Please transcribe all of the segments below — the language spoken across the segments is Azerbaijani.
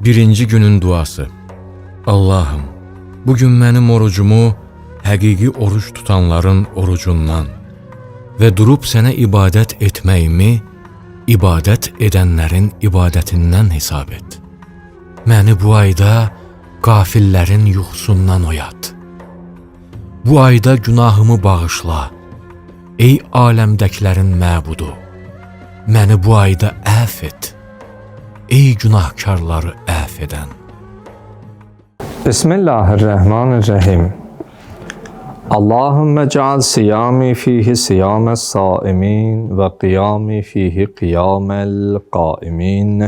Birinci günün duası. Allahım, bugün mənim orucumu həqiqi oruç tutanların orucundan və durub sənə ibadət etməyimi ibadət edənlərin ibadətindən hesab et. Məni bu ayda qafillərin yuxusundan oyat. Bu ayda günahımı bağışla, ey aləmdəkilərin məbudu. Məni bu ayda əff et, ey günahkarları əff edən. Bismillahirrahmanirrahim. Allahümme ceal siyami fihi siyames saimin ve qiyami fihi qiyamel qaimin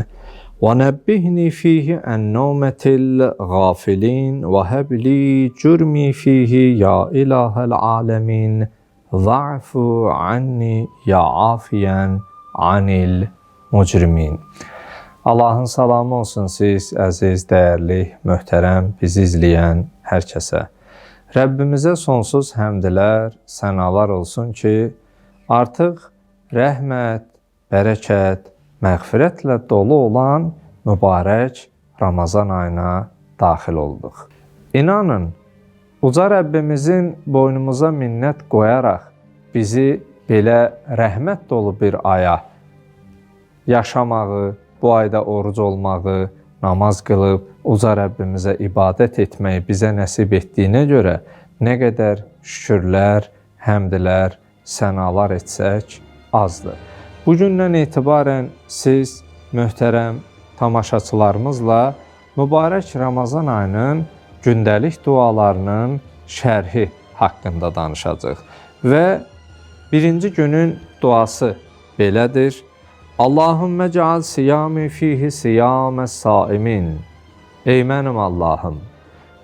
ve nebbihni fihi en nevmetil gafilin ve hebli cürmi fihi ya ilahel alemin za'fu anni ya afiyen anil mucrimin. Allahın salamı olsun siz, əziz, dəyərli, möhtərəm, bizi izləyən hər kəsə. Rəbbimizə sonsuz həmdlər, sənalar olsun ki, artıq rəhmət, bərəkət, məğfirətlə dolu olan mübarək Ramazan ayına daxil olduq. İnanın, uca Rəbbimizin boynumuza minnət qoyaraq bizi belə rəhmət dolu bir aya yaşamağı, bu ayda oruc olmağı, namaz qılıb, uca Rəbbimizə ibadət etməyi bizə nəsib etdiyinə görə nə qədər şükürlər, həmdlər, sənalar etsək azdır. Bugündən etibarən siz möhtərəm tamaşaçılarımızla mübarək Ramazan ayının gündəlik dualarının şərhi haqqında danışacaq. Və birinci günün duası belədir. Allahümme ceal siyami fihi siyames saimin. Ey mənim Allahım,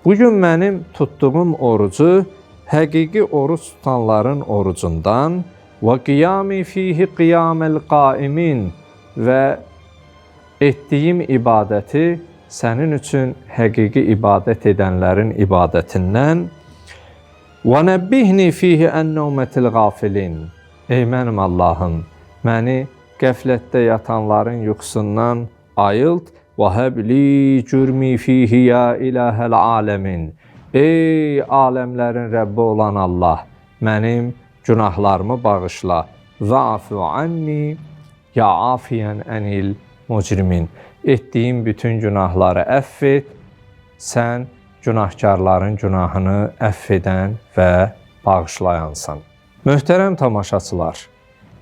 bugün mənim tutduğum orucu həqiqi oruç tutanların orucundan və qiyami fihi qiyamel qaimin və etdiyim ibadəti sənin üçün həqiqi ibadət edənlərin ibadətindən və nəbbihni fihi ən nevmətil qafilin. Ey mənim Allahım, məni qəflətdə yatanların yuxusundan ayılt və həbli cürmi fihi ya ilahəl aləmin. Ey aləmlərin Rəbbi olan Allah, mənim günahlarımı bağışla. Za'fu anni ya afiyən ənil mucrimin. Etdiyim bütün günahları əff et, sən günahkarların günahını əff edən və bağışlayansan. Möhtərəm tamaşaçılar,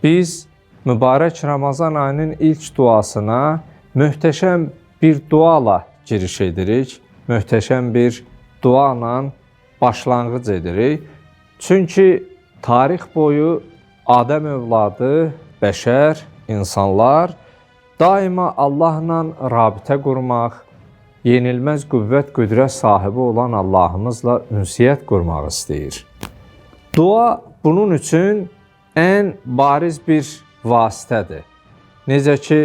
biz mübarək Ramazan ayının ilk duasına möhtəşəm bir duala giriş edirik. Möhtəşəm bir duala başlanğıc edirik. Çünki tarix boyu Adəm övladı, bəşər, insanlar daima Allahla rabitə qurmaq, yenilməz qüvvət, qüdrət sahibi olan Allahımızla ünsiyyət qurmaq istəyir. Dua bunun üçün ən bariz bir vasitədir. Necə ki,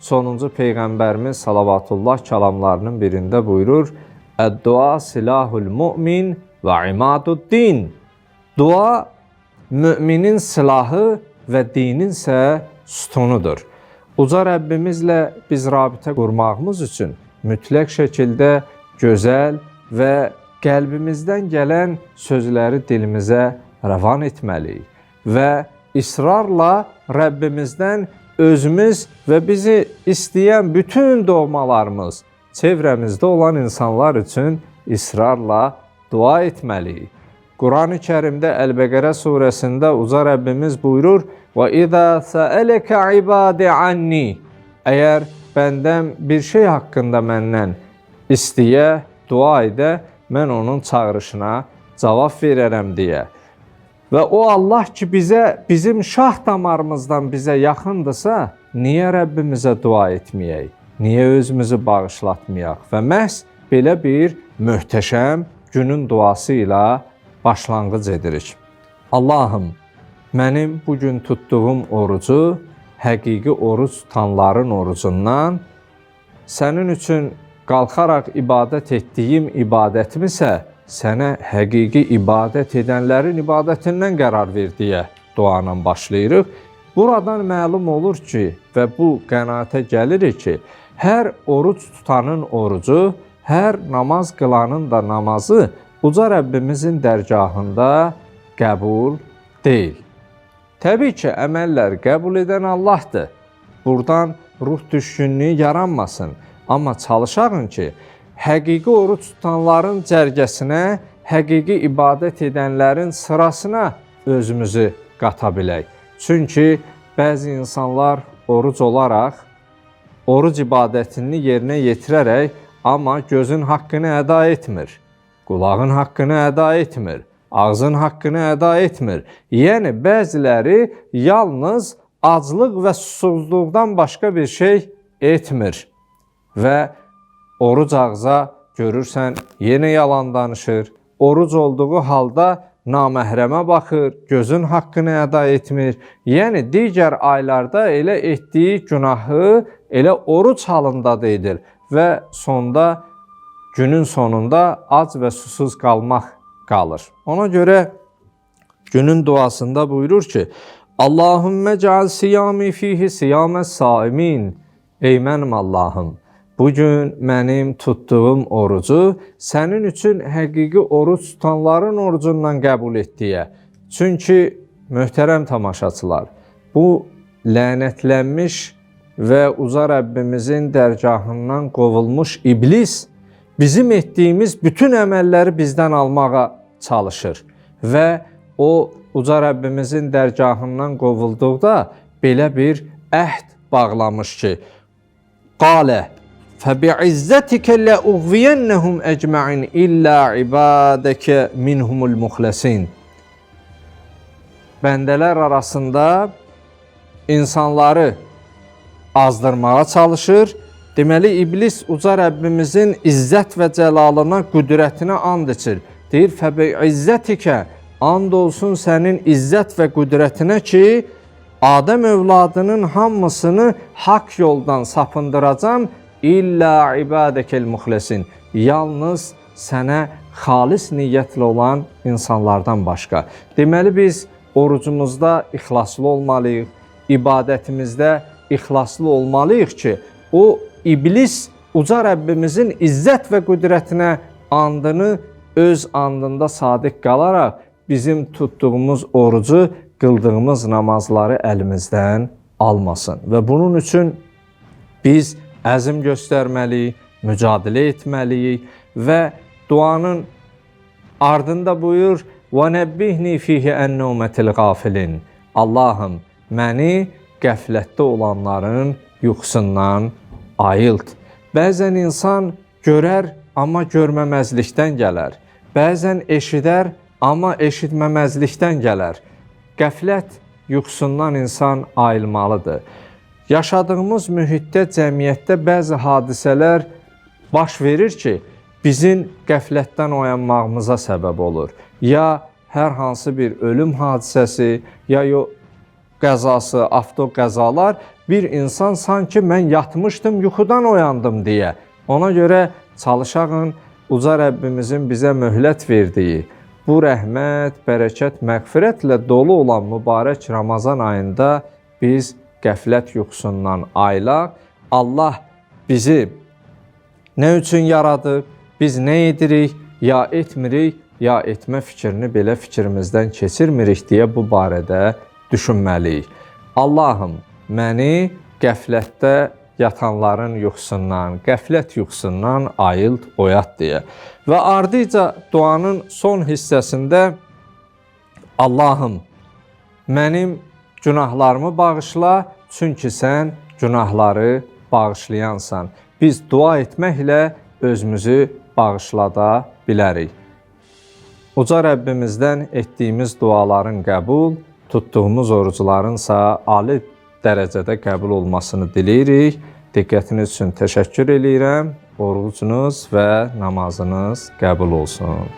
sonuncu Peyğəmbərimiz salavatullah kəlamlarının birində buyurur, Əd-dua silahul mümin və imaduddin. Dua, müminin silahı və dinin isə sütunudur. Uca Rəbbimizlə biz rabitə qurmağımız üçün mütləq şəkildə gözəl və qəlbimizdən gələn sözləri dilimizə rəvan etməliyik və israrla Rəbbimizdən özümüz və bizi istəyən bütün doğmalarımız, çevrəmizdə olan insanlar üçün israrla dua etməliyik. Quran-ı Kərimdə Əl-Bəqərə surəsində uca Rəbbimiz buyurur: "Və izə səələkə ibadi anni." Əgər bəndəm bir şey haqqında məndən istəyə, dua edə, mən onun çağırışına cavab verərəm deyə. Və o Allah ki bizim şah damarımızdan bizə yaxındırsa, niyə Rəbbimizə dua etməyək? Niyə özümüzü bağışlatmayaq? Və məhz belə bir möhtəşəm günün duası ilə başlanğıc edirik. Allahım, mənim bugün tutduğum orucu həqiqi oruc tutanların orucundan, sənin üçün qalxaraq ibadət etdiyim ibadətimisə sənə həqiqi ibadət edənlərin ibadətindən qərar ver deyə duanla başlayırıq. Buradan məlum olur ki və bu qənaətə gəlirik ki, Hər oruc tutanın orucu, hər namaz qılanın da namazı uca Rəbbimizin dərgahında qəbul deyil. Təbii ki, əməllər qəbul edən Allahdır. Buradan ruh düşkünlüyü yaranmasın. Amma çalışağın ki, həqiqi oruc tutanların cərgəsinə, həqiqi ibadət edənlərin sırasına özümüzü qata bilək. Çünki bəzi insanlar oruc olaraq, oruc ibadətini yerinə yetirərək, amma gözün haqqını əda etmir, qulağın haqqını əda etmir, ağzın haqqını əda etmir. Yəni, bəziləri yalnız aclıq və susuzluqdan başqa bir şey etmir. Və oruc ağza görürsən, yenə yalan danışır. Oruc olduğu halda naməhrəmə baxır, gözün haqqını əda etmir. Yəni, digər aylarda elə etdiyi günahı elə oruc halında da edir. Və sonda, günün sonunda ac və susuz qalmaq qalır. Ona görə günün duasında buyurur ki, Allahümmə cəal siyami fihi siyaməs saimin. Ey mənim Allahım, bugün mənim tutduğum orucu sənin üçün həqiqi oruc tutanların orucundan qəbul et deyə. Çünki, möhtərəm tamaşaçılar, bu lənətlənmiş və uca Rəbbimizin dərgahından qovulmuş iblis bizim etdiyimiz bütün əməlləri bizdən almağa çalışır. Və o uca Rəbbimizin dərgahından qovulduqda belə bir əhd bağlamış ki, Qalə فَبِعِزَّتِكَ لَأُغْوِيَنَّهُمْ أَجْمَعِنْ إِلَّا عِبَادَكَ مِنْهُمُ الْمُخْلَسِينَ. Bəndələr arasında insanları azdırmağa çalışır. Deməli, iblis uca Rəbbimizin izzət və cəlalına, qüdrətinə and içir. Deyir, فَبِعِزَّتِكَ and olsun sənin izzət və qüdrətinə ki, Adəm övladının hamısını haqq yoldan sapındıracam, İllə ibadəkəl muxləsin. Yalnız sənə xalis niyyətlə olan insanlardan başqa. Deməli, biz orucumuzda ixlaslı olmalıyıq, ibadətimizdə ixlaslı olmalıyıq ki, o iblis uca Rəbbimizin izzət və qüdrətinə andını öz andında sadiq qalaraq bizim tutduğumuz orucu, qıldığımız namazları əlimizdən almasın. Və bunun üçün biz əzm göstərməliyik, mücadilə etməliyik və duanın ardında buyur, وَنَبِّهْنِي فِيهِ أَنَّوْمَةِ الْغَافِلِينَ. Allahım, məni qəflətdə olanların yuxusundan ayılt. Bəzən insan görər, amma görməməzlikdən gələr. Bəzən eşidər, amma eşitməməzlikdən gələr. Qəflət yuxusundan insan ayılmalıdır. Yaşadığımız mühitdə, cəmiyyətdə bəzi hadisələr baş verir ki, bizim qəflətdən oyanmağımıza səbəb olur. Ya hər hansı bir ölüm hadisəsi, ya qəzası, avtoqəzalar, bir insan sanki mən yatmışdım, yuxudan oyandım deyə. Ona görə çalışağın uca Rəbbimizin bizə möhlət verdiyi, bu rəhmət, bərəkət, məğfirətlə dolu olan mübarək Ramazan ayında biz qəflət yuxusundan ayılaq. Allah bizi nə üçün yaradıb, biz nə edirik, ya etmirik, ya etmə fikrini belə fikrimizdən keçirmirik deyə bu barədə düşünməliyik. Allahım, məni qəflətdə yatanların yuxusundan, qəflət yuxusundan ayılt, oyat deyə. Və ardıca duanın son hissəsində Allahım, mənim günahlarımı bağışla, çünki sən günahları bağışlayansan. Biz dua etməklə özümüzü bağışlada bilərik. Uca Rəbbimizdən etdiyimiz duaların qəbul, tutduğumuz oruclarınsa ali dərəcədə qəbul olmasını diləyirik. Diqqətiniz üçün təşəkkür edirəm. Orucunuz və namazınız qəbul olsun.